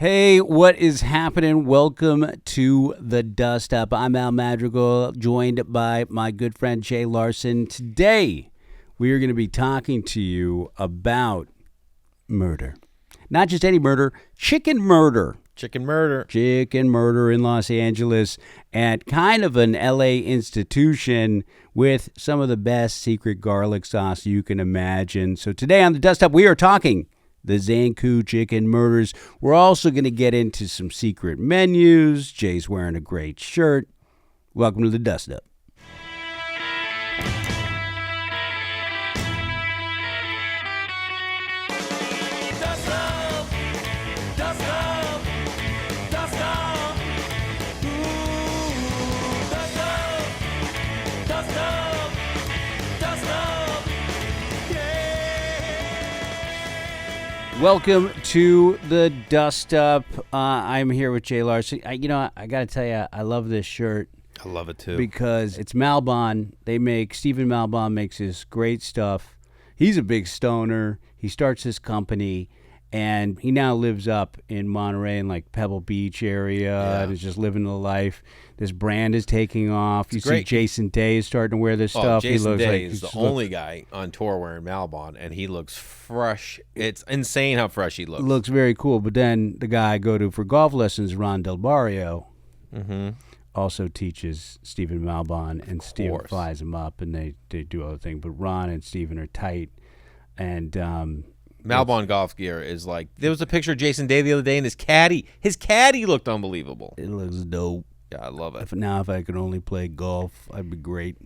Hey, what is happening? Welcome to The Dust Up. I'm Al Madrigal, joined by my good friend Jay Larson. Today, we are going to be talking to you about murder. Not just any murder, chicken murder. Chicken murder. Chicken murder in Los Angeles at kind of an LA institution with some of the best secret garlic sauce you can imagine. So today on The Dust Up, we are talking the Zankou Chicken murders. We're also going to get into some secret menus. Jay's wearing a great shirt. Welcome to The Dust Up. Welcome to The Dust Up. I'm here with Jay Larson. I got to tell you, I love this shirt. I love it too. Because it's Malbon. Stephen Malbon makes this great stuff. He's a big stoner. He starts this company, and he now lives up in Monterey in like Pebble Beach area and is just living the life. This brand is taking off. You see Jason Day is starting to wear this stuff. Jason Day is the only guy on tour wearing Malbon, and he looks fresh. It's insane how fresh he looks. Looks very cool. But then the guy I go to for golf lessons, Ron Del Barrio, also teaches Stephen Malbon, and Stephen flies him up, and they do other things. But Ron and Stephen are tight. And Malbon golf gear is like, there was a picture of Jason Day the other day, and his caddy looked unbelievable. It looks dope. Yeah, I love it. If I could only play golf, I'd be great.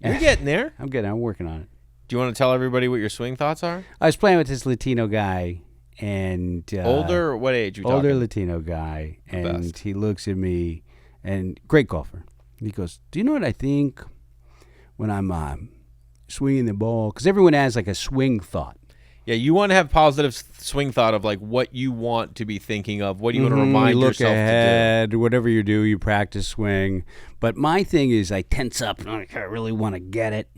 You're getting there. I'm working on it. Do you want to tell everybody what your swing thoughts are? I was playing with this Latino guy, and older, or what age? Older Latino guy, and he looks at me, and great golfer. He goes, "Do you know what I think when I'm swinging the ball?" Because everyone has like a swing thought. Yeah, you want to have positive swing thought of like what you want to be thinking of. What do you want to remind yourself ahead, to do? Whatever you do, you practice swing. But my thing is I tense up and I really want to get it.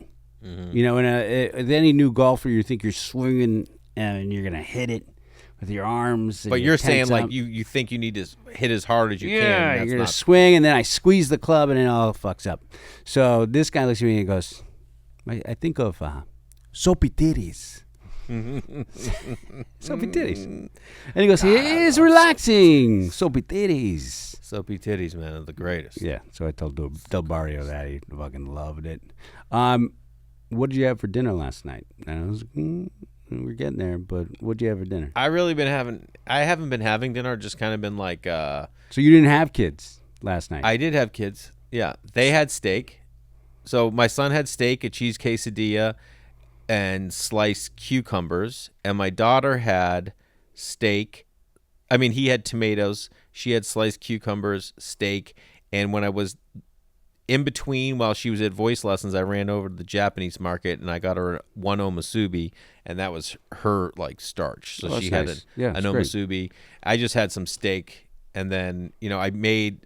You know, and with any new golfer, you think you're swinging and you're going to hit it with your arms. But you're saying like you think you need to hit as hard as you can. Yeah, you're going to swing, and then I squeeze the club and it all fucks up. So this guy looks at me and goes, I think of soapy titties. Soapy titties. And he goes, it is relaxing. Soapy titties. Soapy titties, man, are the greatest. Yeah, so I told Del Barrio that. He fucking loved it. What did you have for dinner last night? And I was we're getting there, but what did you have for dinner? I haven't been having dinner, just kind of been like So you didn't have kids last night? I did have kids. Yeah. They had steak. So my son had steak, a cheese quesadilla, and sliced cucumbers, and my daughter had steak. I mean, he had tomatoes. She had sliced cucumbers, steak, and when I was in between while she was at voice lessons, I ran over to the Japanese market and I got her one omusubi, and that was her like starch. So she had nice. an omusubi. I just had some steak, and then I made.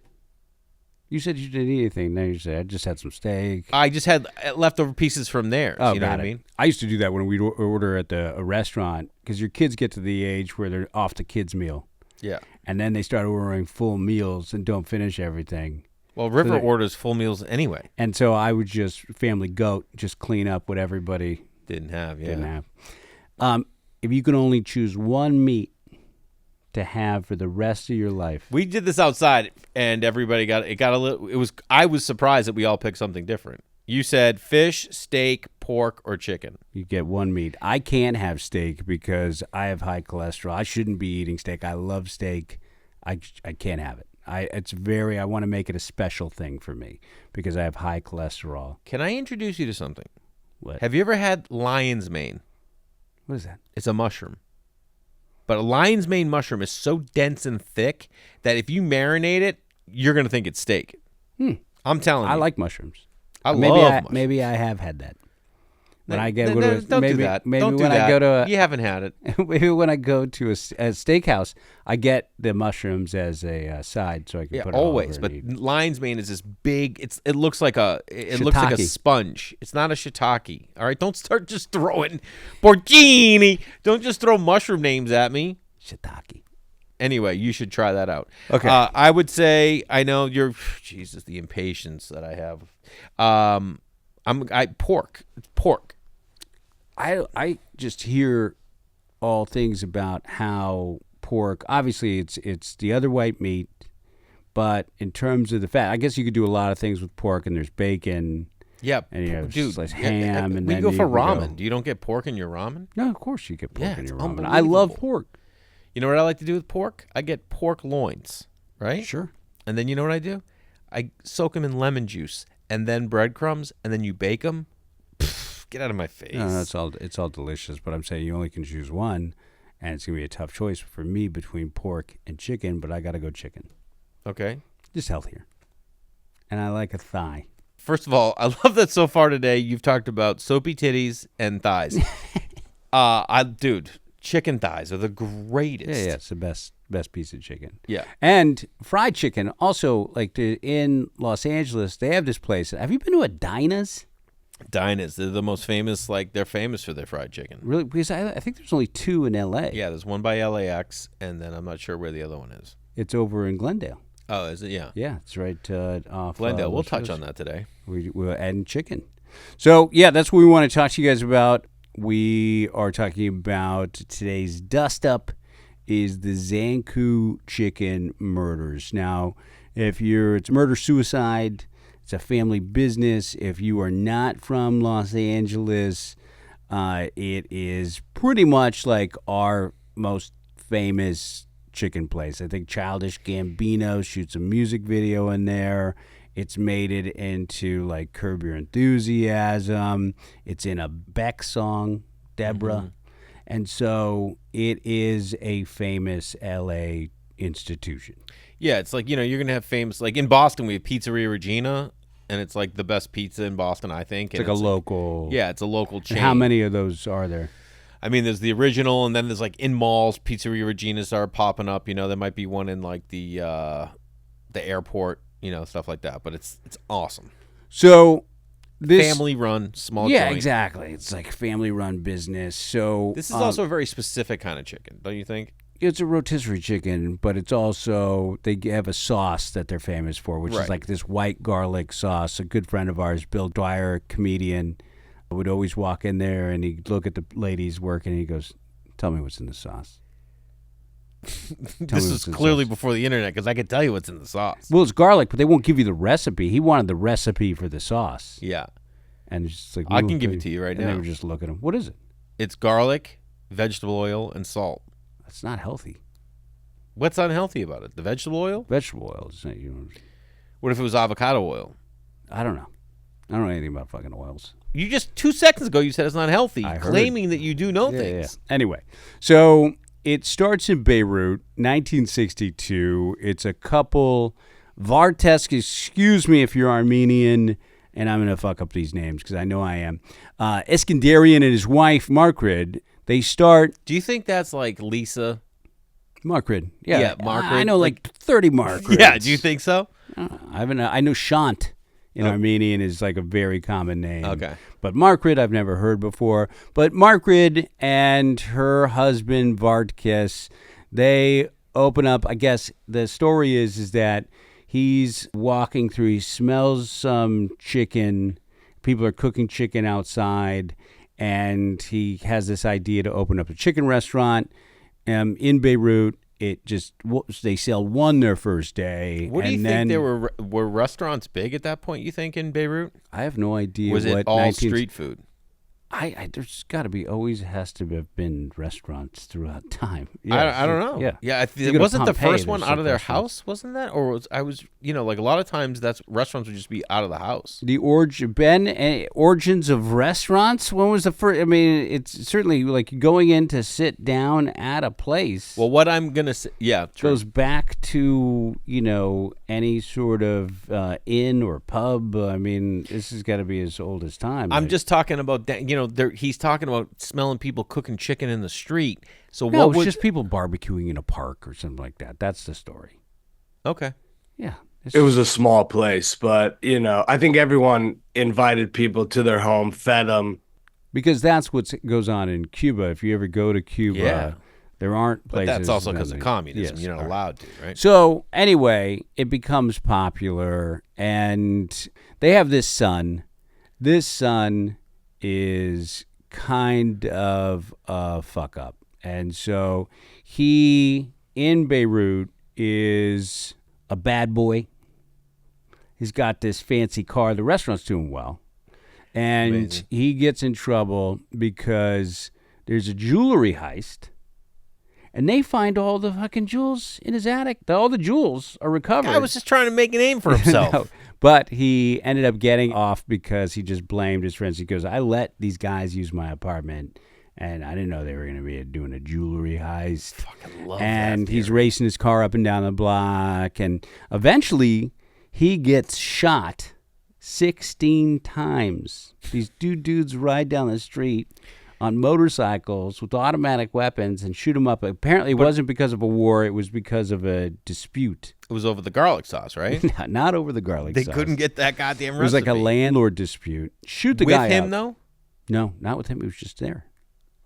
You said you didn't eat anything. Now you said, I just had some steak. I just had leftover pieces from theirs. Oh, you know what I mean? I used to do that when we'd order at a restaurant, because your kids get to the age where they're off the kids' meal. Yeah. And then they start ordering full meals and don't finish everything. Well, River orders full meals anyway. And so I would just clean up what everybody didn't have. If you could only choose one meat to have for the rest of your life. We did this outside, and everybody got a little. I was surprised that we all picked something different. You said fish, steak, pork, or chicken. You get one meat. I can't have steak because I have high cholesterol. I shouldn't be eating steak. I love steak. I can't have it. I want to make it a special thing for me because I have high cholesterol. Can I introduce you to something? What? Have you ever had lion's mane? What is that? It's a mushroom. But a lion's mane mushroom is so dense and thick that if you marinate it, you're going to think it's steak. I'm telling you. I like mushrooms. I love mushrooms. Maybe I have had that. When I get don't do that. Don't do that. You haven't had it. Maybe when I go to a steakhouse, I get the mushrooms as a side, so I can put it always. over But and eat. lion's mane is this big. It looks like a sponge. It's not a shiitake. All right, don't start just throwing porcini. Don't just throw mushroom names at me. Shiitake. Anyway, you should try that out. Okay. I would say, I know you're, Jesus, the impatience that I have. Pork. It's pork. I just hear all things about how pork, obviously it's the other white meat, but in terms of the fat, I guess you could do a lot of things with pork, and there's bacon. Yeah, and you have dude, sliced ham, and we then go for you ramen. You don't get pork in your ramen? No, of course you get pork Yeah, in it's your ramen. I love pork. You know what I like to do with pork? I get pork loins, right? Sure. And then you know what I do? I soak them in lemon juice and then breadcrumbs, and then you bake them. Get out of my face. No, it's all delicious, but I'm saying you only can choose one, and it's gonna be a tough choice for me between pork and chicken. But I gotta go chicken. Okay. Just healthier, and I like a thigh. First of all, I love that so far today you've talked about soapy titties and thighs. Dude, chicken thighs are the greatest. Yeah, it's the best piece of chicken. Yeah. And fried chicken also, like in Los Angeles, they have this place. Have you been to a Dinah's? Dinah's, they're the most famous, they're famous for their fried chicken. Really? Because I think there's only 2 in L.A. Yeah, there's one by LAX, and then I'm not sure where the other one is. It's over in Glendale. Oh, is it? Yeah. Yeah, it's right off Glendale. We'll touch on that today. We're adding chicken. So, yeah, that's what we want to talk to you guys about. We are talking about today's Dust Up is the Zankou Chicken murders. Now, it's murder-suicide. It's a family business. If you are not from Los Angeles, it is pretty much like our most famous chicken place. I think Childish Gambino shoots a music video in there. It's made it into like Curb Your Enthusiasm. It's in a Beck song, Deborah. Mm-hmm. And so it is a famous LA institution. Yeah, it's like, you're going to have famous, like in Boston, we have Pizzeria Regina, and it's like the best pizza in Boston, I think. It's like a local. Yeah, it's a local chain. And how many of those are there? I mean, there's the original, and then there's like in malls, Pizzeria Regina's are popping up. There might be one in like the airport, stuff like that. But it's awesome. So this family-run, small yeah, joint. Exactly. It's like family-run business. So this is also a very specific kind of chicken, don't you think? It's a rotisserie chicken, but it's also, they have a sauce that they're famous for, which is like this white garlic sauce. A good friend of ours, Bill Dwyer, comedian, would always walk in there and he'd look at the ladies working and he goes, "Tell me what's in the sauce." This is clearly before the internet, because I could tell you what's in the sauce. Well, it's garlic, but they won't give you the recipe. He wanted the recipe for the sauce. Yeah. And it's just like, I can give it to you right now. And they were just looking at him. What is it? It's garlic, vegetable oil, and salt. That's not healthy. What's unhealthy about it? The vegetable oil? Vegetable oil. What if it was avocado oil? I don't know. I don't know anything about fucking oils. You just 2 seconds ago you said it's not healthy, claiming that you do know things. Yeah. Anyway, so it starts in Beirut, 1962. It's a couple, Vartesk, excuse me if you're Armenian, and I'm going to fuck up these names because I know I am. Eskandarian and his wife, Markrid, they start. Do you think that's like Lisa? Markrid. Yeah, Markrid. I know like 30 Markrids. Yeah, do you think so? I know Shant in Armenian is like a very common name. Okay. But Markrid I've never heard before. But Markrid and her husband Vartkes, they open up, I guess the story is that he's walking through, he smells some chicken, people are cooking chicken outside, and he has this idea to open up a chicken restaurant in Beirut. They sell one their first day. What do you think there were restaurants big at that point, you think, in Beirut? I have no idea. Was it all street food? There's got to be, always has to have been restaurants throughout time. Yeah, I don't know. Yeah. It wasn't the first one out of their house, wasn't that? Or like a lot of times restaurants would just be out of the house. The origins of restaurants? When was the first? I mean, it's certainly like going in to sit down at a place. Well, what I'm going to say, goes back to, any sort of inn or pub. I mean, this has got to be as old as time. I'm just talking about, he's talking about smelling people cooking chicken in the street. So no, it's just people barbecuing in a park or something like that. That's the story. Okay. Yeah. It was a small place, but, I think everyone invited people to their home, fed them. Because that's what goes on in Cuba. If you ever go to Cuba, There aren't But places. that's also because of that- communism. yes, You're not all right. allowed to, right? So anyway, it becomes popular, and they have this son. This son is kind of a fuck up, and so he in Beirut is a bad boy. He's got this fancy car. The restaurant's doing well, and Amazing. he gets in trouble because there's a jewelry heist. And they find all the fucking jewels in his attic. All the jewels are recovered. Guy was just trying to make a name for himself. No, but he ended up getting off because he just blamed his friends. He goes, I let these guys use my apartment, and I didn't know they were going to be doing a jewelry heist. Fucking love And that he's theory. racing his car up and down the block. And eventually, he gets shot 16 times. These dudes ride down the street on motorcycles with automatic weapons and shoot him up. Apparently, it wasn't because of a war. It was because of a dispute. It was over the garlic sauce, right? Not over the garlic They sauce. couldn't get that goddamn It was like a recipe. landlord dispute. Shoot the With guy him, out. though? No, not with him. He was just there.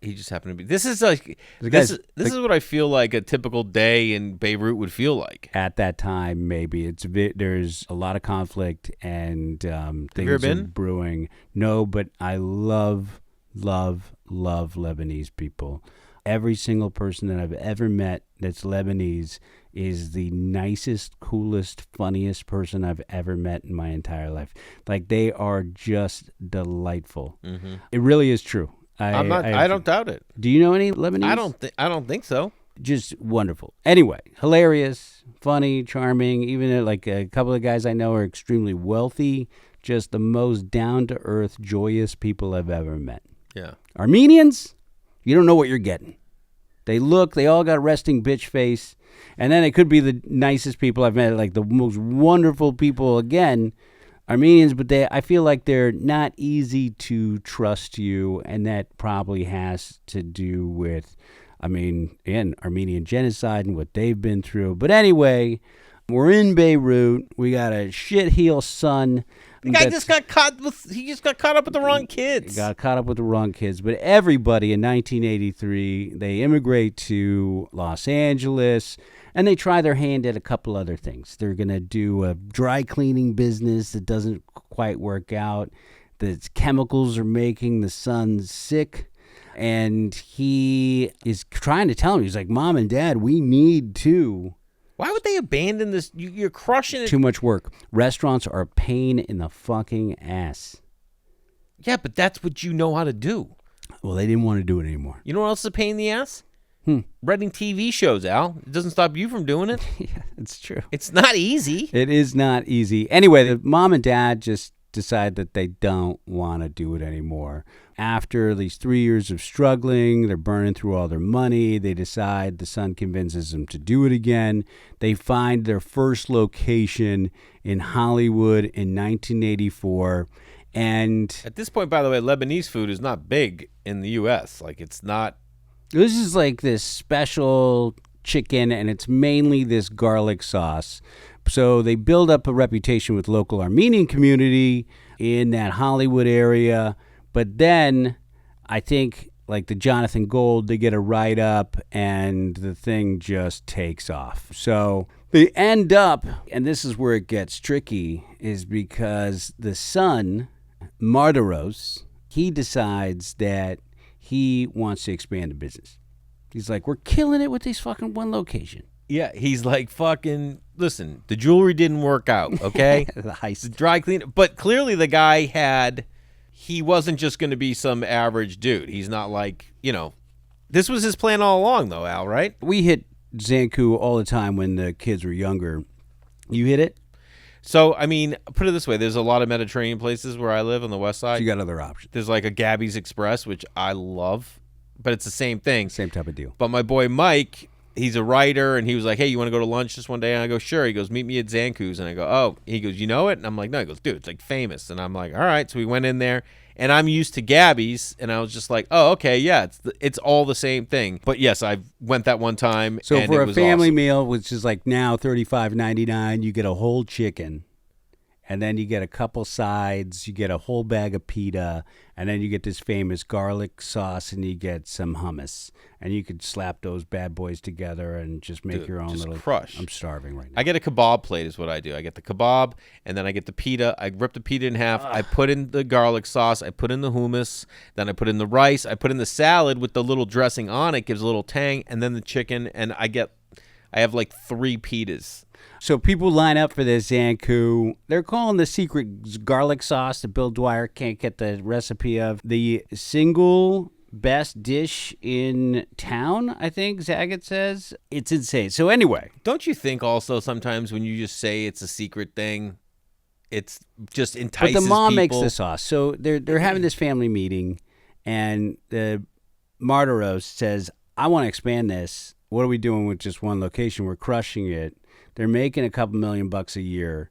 He just happened to be. This is like The this. guy's- This is what I feel like a typical day in Beirut would feel like. At that time, maybe there's a lot of conflict and you things ever are been? brewing. No, but I love Lebanese people. Every single person that I've ever met that's Lebanese is the nicest, coolest, funniest person I've ever met in my entire life. Like, they are just delightful. Mm-hmm. It really is true. I don't doubt it. Do you know any Lebanese? I don't think so. Just wonderful. Anyway, hilarious, funny, charming. Even like a couple of guys I know are extremely wealthy. Just the most down-to-earth, joyous people I've ever met. Yeah. Armenians, you don't know what you're getting. They all got resting bitch face. And then it could be the nicest people I've met, like the most wonderful people again, Armenians, but I feel like they're not easy to trust you, and that probably has to do with, again, Armenian genocide and what they've been through. But anyway, we're in Beirut. We got a shitheel son. The guy just got caught up with the wrong kids. Got caught up with the wrong kids. But everybody in 1983, they immigrate to Los Angeles, and they try their hand at a couple other things. They're going to do a dry cleaning business that doesn't quite work out. The chemicals are making the son sick. And he is trying to tell him, he's like, Mom and Dad, we need to. Why would they abandon this? You're crushing it. Too much work. Restaurants are a pain in the fucking ass. Yeah, but that's what you know how to do. Well, they didn't want to do it anymore. You know what else is a pain in the ass? Writing TV shows, Al. It doesn't stop you from doing it. Yeah, it's true. It's not easy. It is not easy. Anyway, the mom and dad just decide that they don't want to do it anymore. After these 3 years of struggling, they're burning through all their money. They decide, the son convinces them to do it again. They find their first location in Hollywood in 1984. And At this point, by the way, Lebanese food is not big in the U.S. Like, it's not. this is like this special chicken, and it's mainly this garlic sauce. So they build up a reputation with local Armenian community in that Hollywood area. But then I think, like the Jonathan Gold, they get a write-up, and the thing just takes off. So they end up, and this is where it gets tricky, is because the son, Mardaros, he decides that he wants to expand the business. He's like, we're killing it with this fucking one location. Yeah, he's like, fucking, listen, the jewelry didn't work out, okay? The heist. The dry clean. But clearly the guy he wasn't just going to be some average dude. He's not like, this was his plan all along, though, Al, right? We hit Zankou all the time when the kids were younger. You hit it? So, put it this way. There's a lot of Mediterranean places where I live on the west side. You got other options. There's like a Gabby's Express, which I love, but it's the same thing. Same type of deal. But my boy Mike, he's a writer, and he was like, hey, you want to go to lunch this one day? And I go, sure. He goes, meet me at Zankou's. And I go, oh. He goes, you know it? And I'm like, no. He goes, dude, it's like famous. And I'm like, all right. So we went in there, and I'm used to Gabby's, and I was just like, oh, okay, yeah, it's all the same thing. But yes, I went that one time. So and for it a was family awesome. meal, which is like now $35.99, you get a whole chicken. and then you get a couple sides, you get a whole bag of pita, and then you get this famous garlic sauce, and you get some hummus. And you could slap those bad boys together and just make your own just little crush. I'm starving right now. I get a kebab plate is what I do. I get the kebab, and then I get the pita. I rip the pita in half. I put in the garlic sauce. I put in the hummus. Then I put in the rice. I put in the salad with the little dressing on it. Gives a little tang. And then the chicken. And I have like 3 pitas. So people line up for this Zankou. They're calling the secret garlic sauce that Bill Dwyer can't get the recipe of the single best dish in town, I think Zagat says. It's insane. So anyway. Don't you think also sometimes when you just say it's a secret thing, it's just entices But the mom people? makes the sauce. So they're having this family meeting, and the Martaros says, I want to expand this. What are we doing with just one location? We're crushing it. They're making a couple $1,000,000 a year.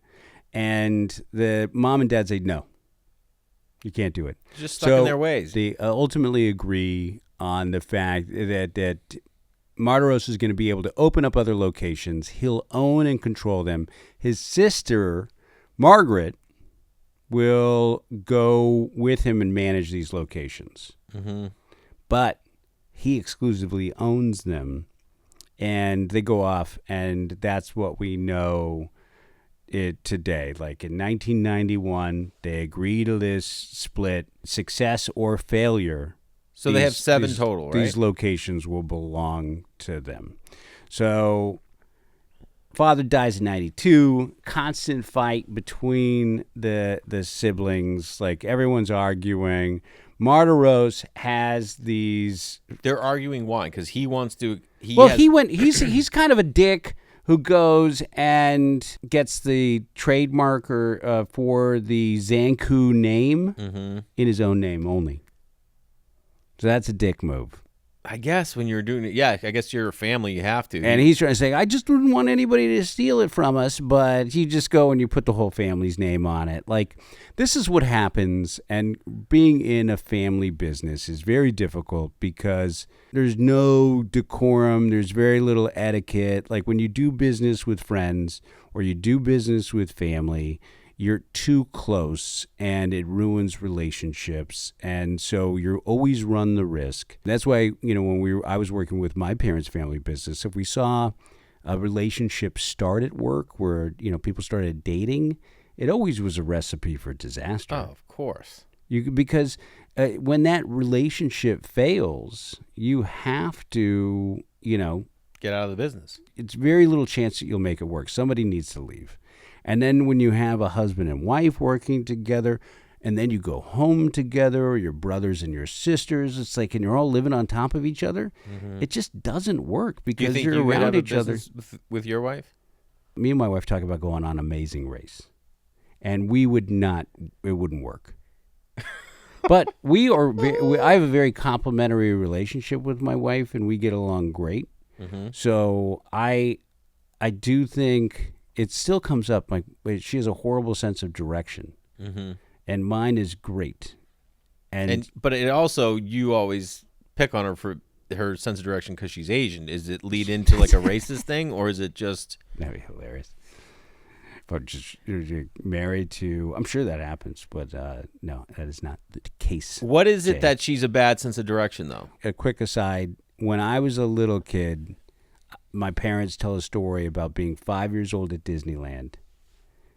And the mom and dad say, no, you can't do it. Just stuck in their ways. They ultimately agree on the fact that Martaros is going to be able to open up other locations. He'll own and control them. His sister, Margaret, will go with him and manage these locations. Mm-hmm. But he exclusively owns them, and they go off, and that's what we know it today. Like in 1991, they agree to this split, success or failure. So they have 7 total, right? These locations will belong to them. So father dies in 92, constant fight between the siblings, like everyone's arguing. Martaros has these. They're arguing why? Because he wants to. He's kind of a dick who goes and gets the trademark for the Zankou name in his own name only. So that's a dick move. I guess when you're doing it, yeah, I guess you're a family, you have to. And he's trying to say, I just wouldn't want anybody to steal it from us, but you just go and you put the whole family's name on it. Like, this is what happens, and being in a family business is very difficult because there's no decorum, there's very little etiquette. Like, when you do business with friends or you do business with family, you're too close and it ruins relationships. And so you always run the risk. That's why, when I was working with my parents' family business, if we saw a relationship start at work where, people started dating, it always was a recipe for disaster. Oh, of course. Because when that relationship fails, you have to, get out of the business. It's very little chance that you'll make it work. Somebody needs to leave. And then when you have a husband and wife working together, and then you go home together, or your brothers and your sisters, it's like, and you're all living on top of each other, it just doesn't work because you're around each other. With your wife? Me and my wife talk about going on Amazing Race, and we would not, it wouldn't work. But I have a very complimentary relationship with my wife, and we get along great. So I do think it still comes up. Like, she has a horrible sense of direction, and mine is great. But it also, you always pick on her for her sense of direction because she's Asian. Is it lead into like a racist thing, or is it just? That'd be hilarious. But just you're married to, I'm sure that happens, but no, that is not the case. What is it that she's a bad sense of direction, though? A quick aside: when I was a little kid, my parents tell a story about being 5 years old at Disneyland.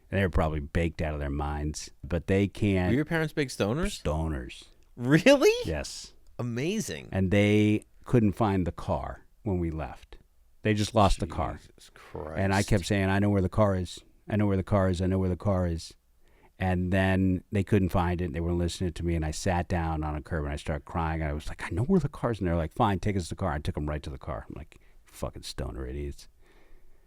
And they were probably baked out of their minds, but they can't. Were your parents big stoners? Stoners. Really? Yes. Amazing. And they couldn't find the car when we left. They just lost the car. Jesus Christ. And I kept saying, I know where the car is. I know where the car is. I know where the car is. And then they couldn't find it. They weren't listening to me. And I sat down on a curb and I started crying. I was like, I know where the car is. And they're like, fine, take us to the car. I took them right to the car. I'm like, fucking stoner idiots.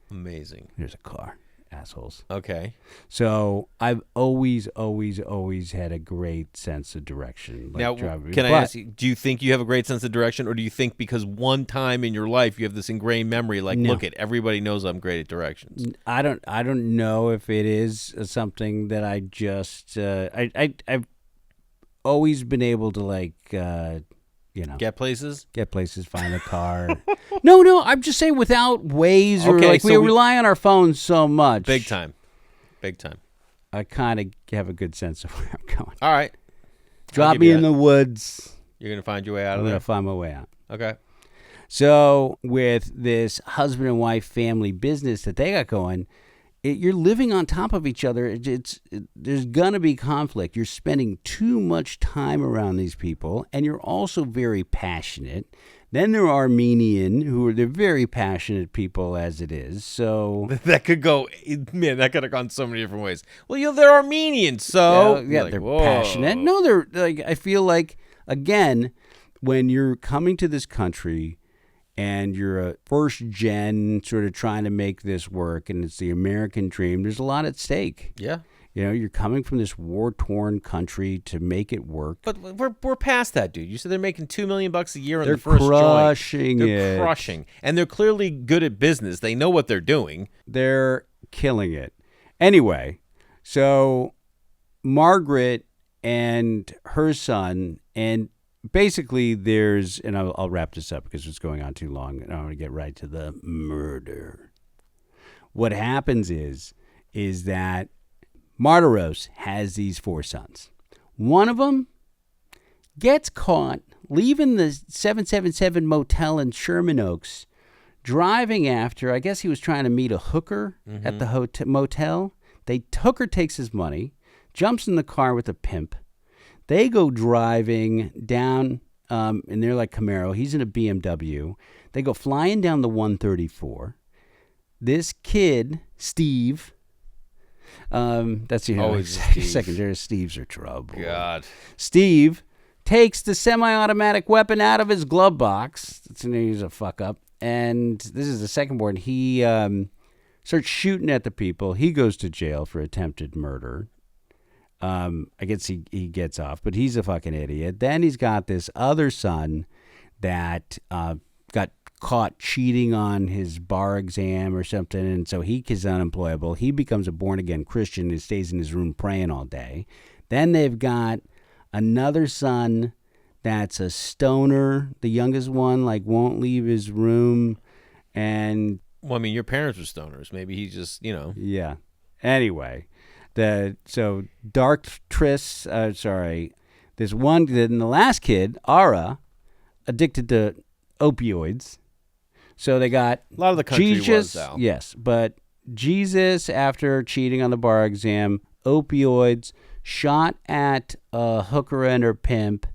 Amazing. There's a car, assholes. Okay. So I've always had a great sense of direction. Now, can I ask you, do you think you have a great sense of direction, or do you think because one time in your life you have this ingrained memory, like, no. Look, everybody knows I'm great at directions? I don't know if it is something that I just I've always been able to, like, get places, find a car. No, I'm just saying without Waze or we rely on our phones so much. Big time. I kind of have a good sense of where I'm going. All right. Drop give me you in that. the woods. You're going to find your way out I'm of going there? to find my way out. Okay. So with this husband and wife family business that they got going, you're living on top of each other. There's going to be conflict. You're spending too much time around these people, and you're also very passionate. Then there are Armenian, they're very passionate people as it is. So That could go, man, that could have gone so many different ways. Well, they're Armenian, so. yeah, Like, they're whoa. passionate. No, they're like, I feel like, again, when you're coming to this country and you're a first gen sort of trying to make this work and it's the American dream, there's a lot at stake. Yeah. You know, you're coming from this war-torn country to make it work. But we're past that, dude. You said they're making $2 million a year on They're the first crushing joint. it. They're crushing. And they're clearly good at business. They know what they're doing. They're killing it. Anyway, so Margaret and her son, and basically there's, and I'll wrap this up because it's going on too long, and I want to get right to the murder. What happens is that Martaros has these 4 sons. One of them gets caught leaving the 777 motel in Sherman Oaks, driving after, I guess he was trying to meet a hooker at the motel. Hooker takes his money, jumps in the car with a pimp. They go driving down, and they're like Camaro. He's in a BMW. They go flying down the 134. This kid, Steve, that's Always Steve. secondary Steves are trouble. God. Steve takes the semi-automatic weapon out of his glove box. He's a fuck up. And this is the second born. He starts shooting at the people. He goes to jail for attempted murder. I guess he gets off, but he's a fucking idiot. Then he's got this other son that got caught cheating on his bar exam or something, and so he is unemployable. He becomes a born-again Christian and stays in his room praying all day. Then they've got another son that's a stoner. The youngest one, like, won't leave his room, and... Well, I mean, your parents were stoners. Maybe he just, Yeah. Anyway, so Dark Tris, this one, then the last kid, Ara, addicted to opioids. So they got a lot of the country Jesus, was, Al. yes, but Jesus, after cheating on the bar exam, opioids, shot at a hooker and her pimp,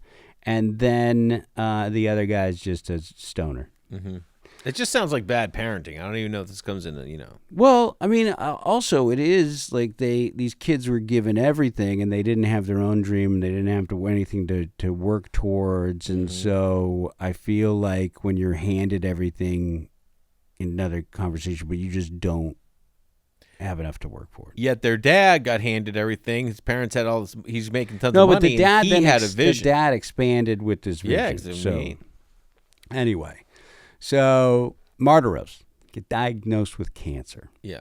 and then the other guy's just a stoner. Mm-hmm. It just sounds like bad parenting. I don't even know if this comes in, Well, I mean, also it is like these kids were given everything and they didn't have their own dream and they didn't have anything to work towards. And so I feel like when you're handed everything in another conversation, but you just don't have enough to work for it. Yet their dad got handed everything. His parents had all this. He's making tons of No, money. but the dad and he had a vision. The dad expanded with this vision. Yeah, exactly. Anyway. So, Martaros get diagnosed with cancer. Yeah.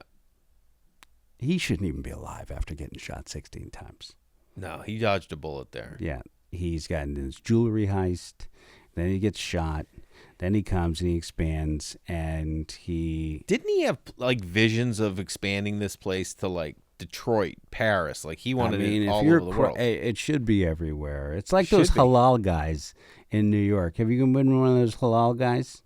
He shouldn't even be alive after getting shot 16 times. No, he dodged a bullet there. Yeah. He's gotten this jewelry heist. Then he gets shot. Then he comes and he expands. And he... Didn't he have, like, visions of expanding this place to, like, Detroit, Paris? Like, he wanted it all over the world. It should be everywhere. It's like those halal guys in New York. Have you been one of those halal guys?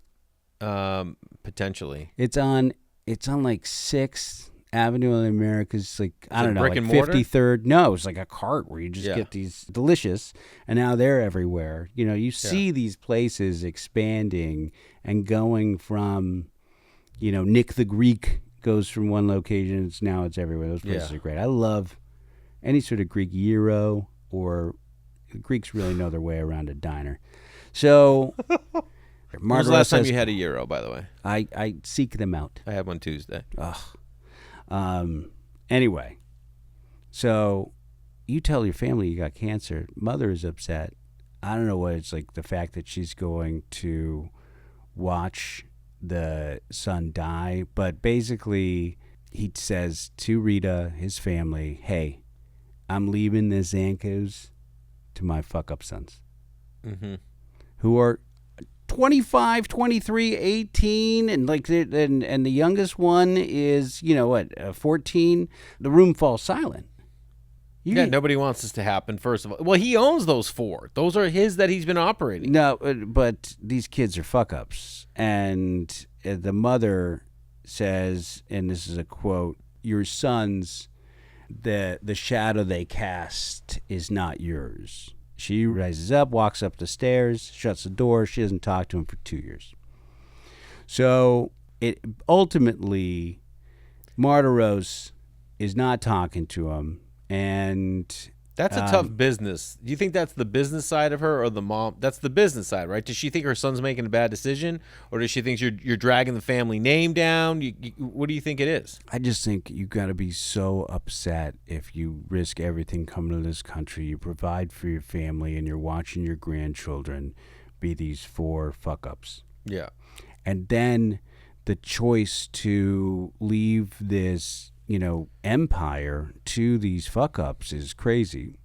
Potentially. It's on like 6th Avenue in the Americas, like, I don't know, brick like and mortar? 53rd. No, it's like a cart where you just get these delicious, and now they're everywhere. You see these places expanding and going from, Nick the Greek goes from one location, now it's everywhere. Those places are great. I love any sort of Greek gyro, or Greeks really know their way around a diner. So... When was the last time you had a gyro, by the way? I seek them out. I had one Tuesday. Anyway, so you tell your family you got cancer. Mother is upset. I don't know what it's like, the fact that she's going to watch the son die. But basically, he says to Rita, his family, hey, I'm leaving the Zankous to my fuck-up sons. Mm-hmm. Who are... 25, 23, 18, and like and the youngest one is 14. The room falls silent. Yeah, nobody wants this to happen, first of all. Well, he owns those 4. Those are his that he's been operating. No, but these kids are fuck-ups. And the mother says, and this is a quote, your sons, the shadow they cast is not yours. She rises up, walks up the stairs, shuts the door. She doesn't talk to him for 2 years. So it ultimately, Martyros is not talking to him. And that's a tough business. Do you think that's the business side of her or the mom? That's the business side, right? Does she think her son's making a bad decision, or does she think you're dragging the family name down? What do you think it is? I just think you got to be so upset if you risk everything coming to this country. You provide for your family, and you're watching your grandchildren be these 4 fuck-ups. Yeah. And then the choice to leave this, empire to these fuck-ups is crazy.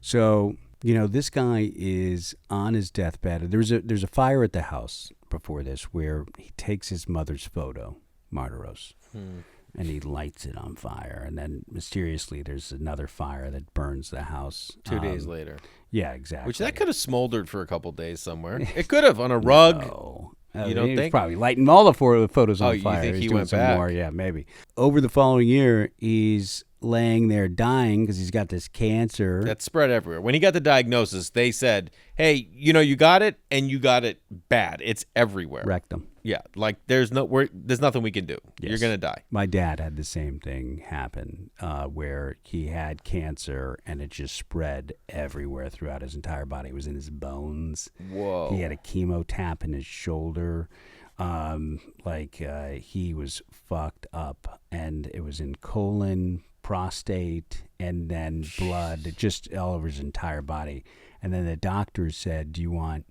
So, this guy is on his deathbed. There's a fire at the house before this where he takes his mother's photo, Martyros, and he lights it on fire. And then mysteriously there's another fire that burns the house. 2 days later. Yeah, exactly. Which that could have smoldered for a couple days somewhere. It could have on a rug. No. You don't he think? Was probably lighting all the 4 photos on you fire. think He's he doing went some back? more. Yeah, maybe. Over the following year, he's laying there dying because he's got this cancer. That spread everywhere. When he got the diagnosis, they said, hey, you got it, and you got it bad. It's everywhere. Rectum. Yeah, like there's nothing we can do. Yes. You're going to die. My dad had the same thing happen where he had cancer and it just spread everywhere throughout his entire body. It was in his bones. Whoa. He had a chemo tap in his shoulder. He was fucked up, and it was in colon, prostate, and then blood, just all over his entire body. And then the doctors said, do you want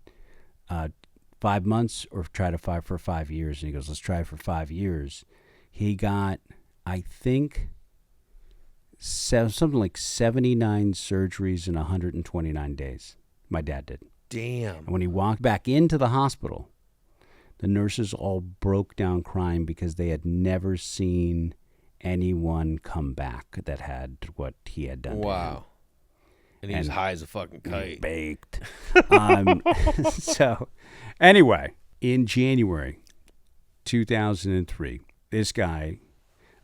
5 months or try to fight for 5 years? And he goes, let's try for 5 years. He got, I think, something like 79 surgeries in 129 days. My dad did. Damn. And when he walked back into the hospital, the nurses all broke down crying because they had never seen anyone come back that had what he had done. Wow. And he was high as a fucking kite. Baked. So, anyway, in January 2003, this guy,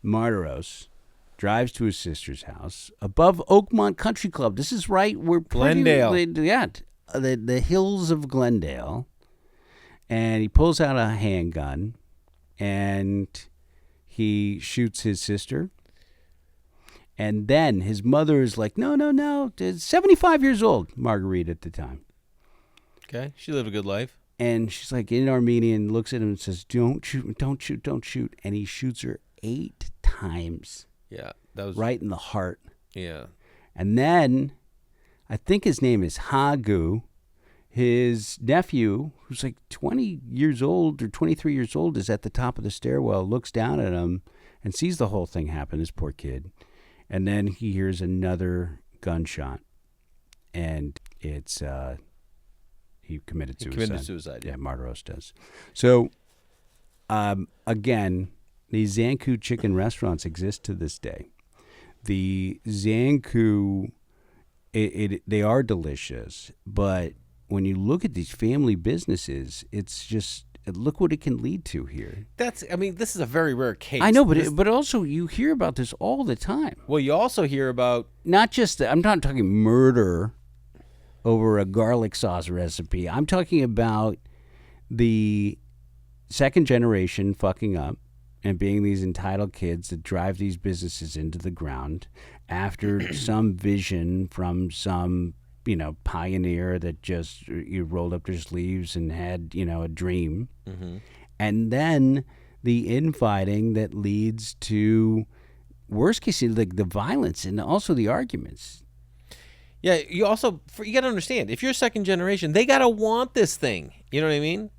Martyros, drives to his sister's house above Oakmont Country Club. This is right where Glendale. The hills of Glendale. And he pulls out a handgun and he shoots his sister. And then his mother is like, no. 75 years old, Marguerite at the time. Okay. She lived a good life. And she's like, in Armenian, looks at him and says, don't shoot, don't shoot, don't shoot. And he shoots her 8 times. Yeah. That was right in the heart. Yeah. And then, I think his name is Hagu. His nephew, who's like 20 years old or 23 years old, is at the top of the stairwell, looks down at him, and sees the whole thing happen, this poor kid. And then he hears another gunshot. And it's, he committed suicide. He committed suicide. Yeah, Martyros does. So, again, these Zankou Chicken restaurants exist to this day. The Zankou, they are delicious, but when you look at these family businesses, it's just, look what it can lead to here. This is a very rare case. I know, but also you hear about this all the time. Well, you also hear about not just I'm not talking murder over a garlic sauce recipe. I'm talking about the second generation fucking up and being these entitled kids that drive these businesses into the ground after some vision from some pioneer that just rolled up their sleeves and had, a dream. Mm-hmm. And then the infighting that leads to, worst case, like the violence and also the arguments. Yeah, you got to understand, if you're second generation, they got to want this thing. You know what I mean?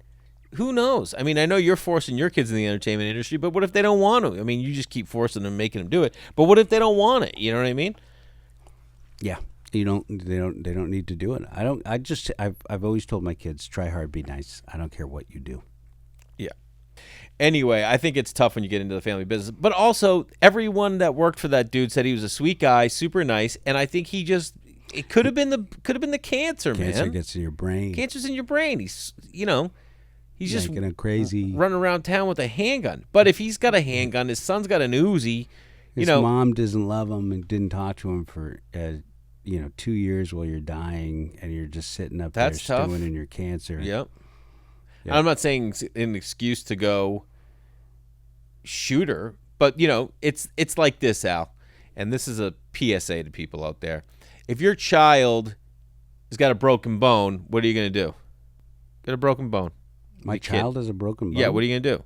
Who knows? I mean, I know you're forcing your kids in the entertainment industry, but what if they don't want to? I mean, you just keep forcing them, making them do it. But what if they don't want it? You know what I mean? Yeah. They don't need to do it. I've always told my kids, try hard, be nice. I don't care what you do. Yeah. Anyway, I think it's tough when you get into the family business. But also, everyone that worked for that dude said he was a sweet guy, super nice, and I think it could have been the cancer, man. Cancer gets in your brain. Cancer's in your brain. He's just making a crazy running around town with a handgun. But if he's got a handgun, his son's got an Uzi. His mom doesn't love him and didn't talk to him for 2 years while you're dying, and you're just sitting up there stewing in your cancer. Yep. I'm not saying it's an excuse to go shoot her, but it's like this, Al, and this is a PSA to people out there. If your child has got a broken bone, what are you going to do? Got a broken bone. My child has a broken bone? Yeah, what are you going to do?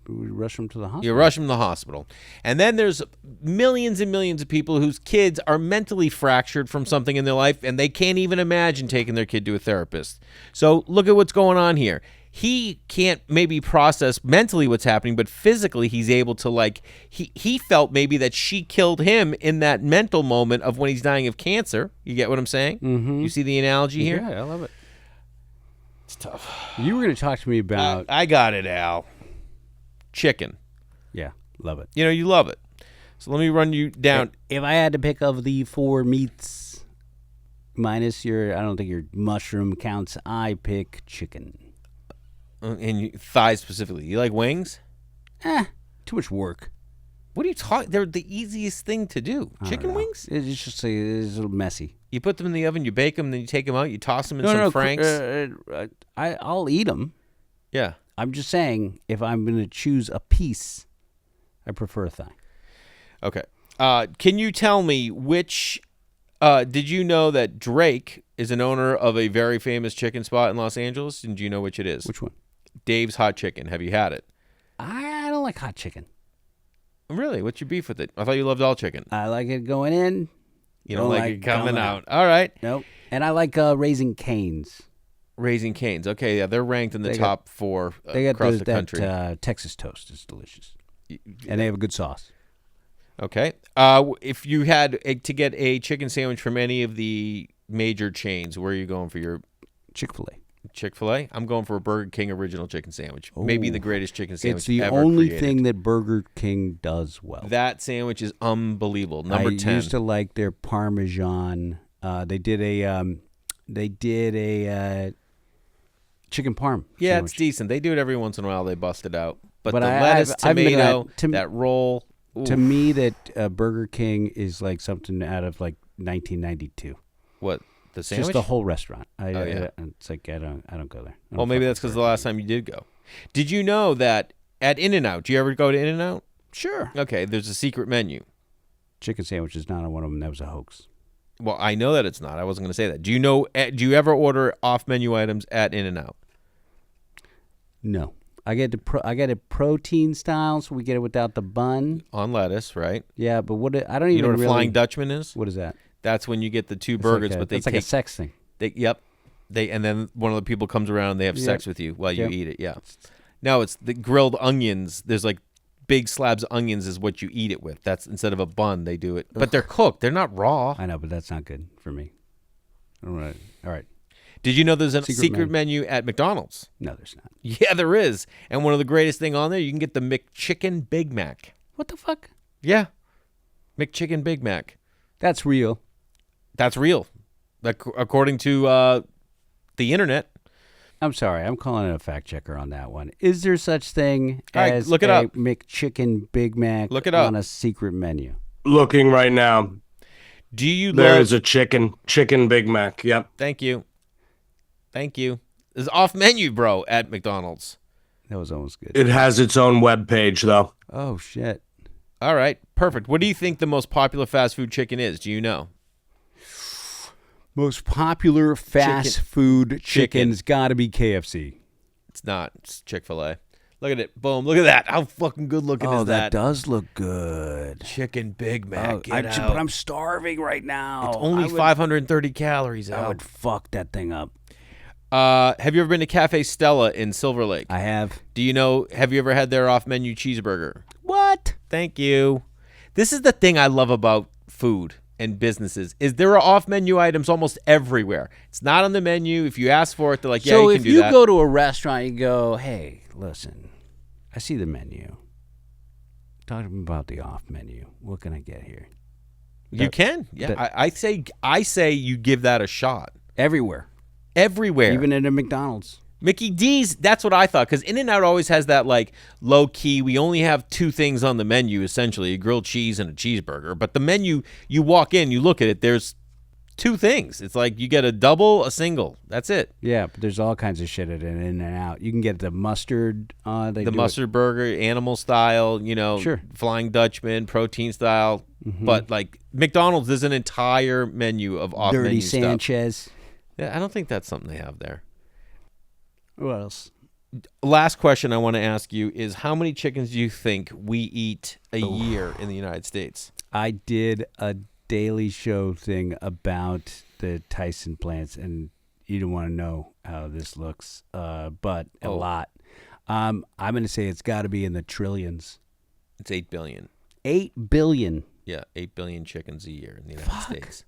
We rush them to the hospital. You rush them to the hospital. And then there's millions and millions of people whose kids are mentally fractured from something in their life, and they can't even imagine taking their kid to a therapist. So look at what's going on here. He can't maybe process mentally what's happening, but physically he's able to, he felt maybe that she killed him in that mental moment of when he's dying of cancer. You get what I'm saying? Mm-hmm. You see the analogy here? Yeah, I love it. It's tough. You were going to talk to me about... I got it, Al. Chicken. Yeah, love it. You love it. So let me run you down. If I had to pick of the 4 meats, minus I don't think your mushroom counts, I pick chicken. And thighs specifically. You like wings? Too much work. What are you talking? They're the easiest thing to do. Chicken wings? It's just it's a little messy. You put them in the oven, you bake them, then you take them out, you toss them in some franks. I'll eat them. Yeah. I'm just saying, if I'm going to choose a piece, I prefer a thigh. Okay. Can you tell me which... did you know that Drake is an owner of a very famous chicken spot in Los Angeles? And do you know which it is? Which one? Dave's Hot Chicken. Have you had it? I don't like hot chicken. Really? What's your beef with it? I thought you loved all chicken. I like it going in. You don't like it coming out. All right. Nope. And I like Raising Cane's. Raising Cane's. Okay, yeah, they're ranked in the top 4 across the country. Texas toast is delicious. And they have a good sauce. Okay. If you had to get a chicken sandwich from any of the major chains, where are you going for your... Chick-fil-A. Chick-fil-A? I'm going for a Burger King original chicken sandwich. Maybe the greatest chicken sandwich It's the ever only created. thing that Burger King does well. That sandwich is unbelievable. Number 10. I used to like their Parmesan. They did a chicken parm. Yeah, sandwich. it's decent. They do it every once in a while. They bust it out. But the I- lettuce, I've been tomato, to that roll. To oof. me, that Burger King is like something out of like 1992. What? The sandwich? Just the whole restaurant. Yeah. It's like I don't go there. Well, maybe that's because the last time you did go. Did you know that at In-N-Out, do you ever go to In-N-Out? Sure. Okay, there's a secret menu. Chicken sandwich is not on one of them. That was a hoax. Well, I know that it's not. I wasn't going to say that. Do you ever order off-menu items at In-N-Out? No. I get a protein style, so we get it without the bun. On lettuce, right? Yeah, but I don't even You know what a really... Flying Dutchman is? What is that? That's when you get the 2 burgers, but they it's take... like a sex thing. Yep. And then one of the people comes around and they have sex with you while you eat it. Yeah. No, it's the grilled onions. There's like big slabs of onions is what you eat it with. That's instead of a bun, they do it. But they're cooked. They're not raw. I know, but that's not good for me. All right. Did you know there's a secret menu at McDonald's? No, there's not. Yeah, there is. And one of the greatest thing on there, you can get the McChicken Big Mac. What the fuck? Yeah. McChicken Big Mac. That's real. That's real. According to the internet. I'm sorry. I'm calling it a fact checker on that one. Is there such thing as look it a up. McChicken Big Mac Look it up. on a secret menu? Looking right now. Do you There love... is a chicken Big Mac. Yep. Thank you. It's off menu, bro, at McDonald's. That was almost good. It has its own web page though. Oh, shit. All right, perfect. What do you think the most popular fast food chicken is? Do you know? Most popular fast food chicken's got to be KFC. It's not. It's Chick-fil-A. Look at it. Boom. Look at that. How fucking good looking is that? That does look good. Chicken Big Mac. Get out. But I'm starving right now. It's only 530 calories I out. would fuck that thing up. Have you ever been to Cafe Stella in Silver Lake? I have. Have you ever had their off-menu cheeseburger? What? Thank you. This is the thing I love about food and businesses is there are off-menu items almost everywhere. It's not on the menu. If you ask for it, they're like, yeah, you can do that. So if you go to a restaurant, you go, hey, listen, I see the menu. Talk to me about the off menu. What can I get here? You can. Yeah. I say you give that a shot. Everywhere. Everywhere. Even at a McDonald's. Mickey D's, that's what I thought, because In-N-Out always has that, like, low-key, we only have two things on the menu, essentially, a grilled cheese and a cheeseburger. But the menu, you walk in, you look at it, there's two things. It's like you get a double, a single. That's it. Yeah, but there's all kinds of shit at an In-N-Out. You can get the mustard. The mustard burger, animal style, Sure. Flying Dutchman, protein style. Mm-hmm. But, like, McDonald's is an entire menu of off-menu Dirty stuff. Sanchez. Yeah, I don't think that's something they have there. What else? Last question I want to ask you is, how many chickens do you think we eat a year in the United States? I did a Daily Show thing about the Tyson plants, and you don't want to know how this looks, but a lot. I'm going to say it's got to be in the trillions. It's 8 billion. 8 billion. Yeah, 8 billion chickens a year in the United States.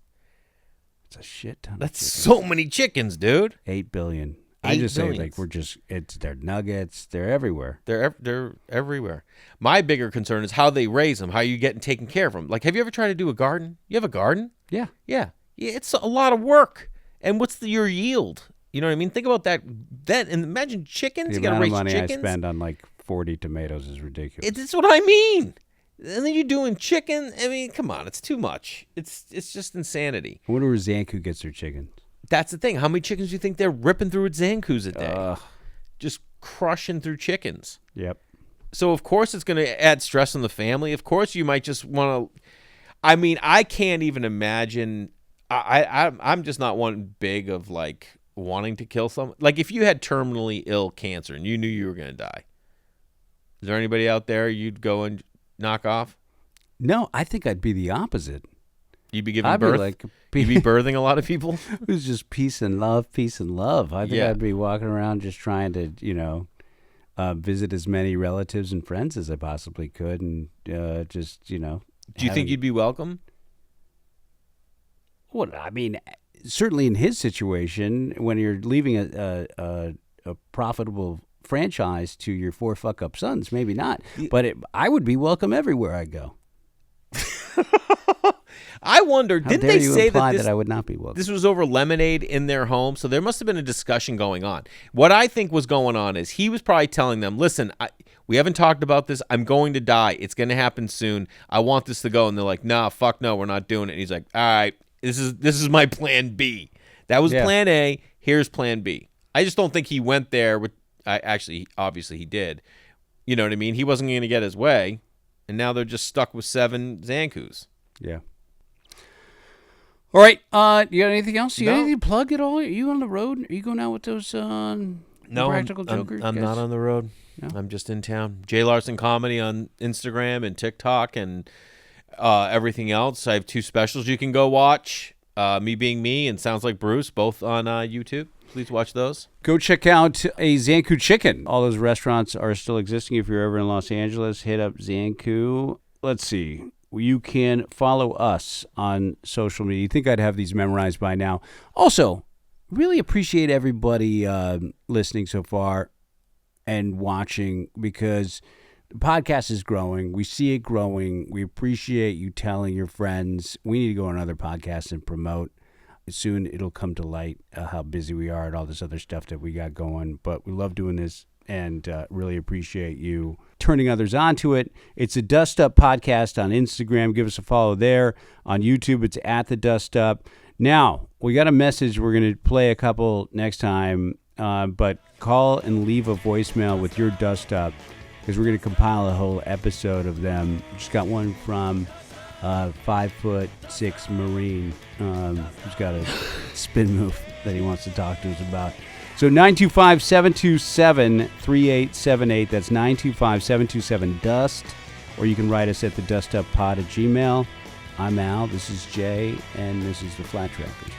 It's a shit ton. That's of so many chickens, dude. 8 billion. 8 I just billions. say they're nuggets. They're everywhere. They're everywhere. My bigger concern is how they raise them, how you getting taken care of them. Like, have you ever tried to do a garden? You have a garden? Yeah. Yeah, it's a lot of work. And what's your yield? You know what I mean? Think about that. And imagine chickens. The You got to amount raise of money chickens. I spend on like 40 tomatoes is ridiculous. It's what I mean. And then you're doing chicken. I mean, come on, it's too much. It's just insanity. I wonder where Zankou gets their chicken. That's the thing. How many chickens do you think they're ripping through at Zankou's a day? Just crushing through chickens. Yep. So, of course, it's going to add stress on the family. Of course, you might just want to... I mean, I can't even imagine... I'm just not one big of, like, wanting to kill someone. Like, if you had terminally ill cancer and you knew you were going to die, is there anybody out there you'd go and knock off? No, I think I'd be the opposite. You'd be giving birth? You'd be birthing a lot of people? It was just peace and love, peace and love. I think I'd be walking around just trying to, visit as many relatives and friends as I possibly could, and Do you think you'd be welcome? Well, I mean, certainly in his situation, when you're leaving a profitable franchise to your 4 fuck-up sons, maybe not. But I would be welcome everywhere I go. I wonder, How didn't dare they you say imply that I would not be welcome? this was over lemonade in their home? So there must have been a discussion going on. What I think was going on is he was probably telling them, listen, we haven't talked about this. I'm going to die. It's going to happen soon. I want this to go. And they're like, nah, fuck no, we're not doing it. And he's like, all right, this is my plan B. That was plan A. Here's plan B. I just don't think he went there with, obviously he did. You know what I mean? He wasn't going to get his way. And now they're just stuck with 7 Zankous. Yeah. All right. You got anything else? You got No. anything to plug at all? Are you on the road? Are you going out with those Practical Jokers? I'm not on the road. No? I'm just in town. Jay Larson Comedy on Instagram and TikTok and everything else. I have 2 specials you can go watch. Me Being Me and Sounds Like Bruce, both on YouTube. Please watch those. Go check out a Zankou Chicken. All those restaurants are still existing. If you're ever in Los Angeles, hit up Zankou. Let's see. You can follow us on social media. You think I'd have these memorized by now. Also, really appreciate everybody listening so far and watching, because the podcast is growing. We see it growing. We appreciate you telling your friends. We need to go on other podcasts and promote. Soon it'll come to light how busy we are and all this other stuff that we got going. But we love doing this and really appreciate you turning others onto it. It's a Dust Up Podcast on Instagram. Give us a follow there. On YouTube, it's at the Dust Up. Now, we got a message. We're going to play a couple next time, but call and leave a voicemail with your Dust Up, because we're going to compile a whole episode of them. Just got one from 5'6" Marine who's got a spin move that he wants to talk to us about. So 925-727-3878. That's 925-727-DUST. Or you can write us at thedustuppod@gmail.com. I'm Al. This is Jay. And this is the Flat Trackers.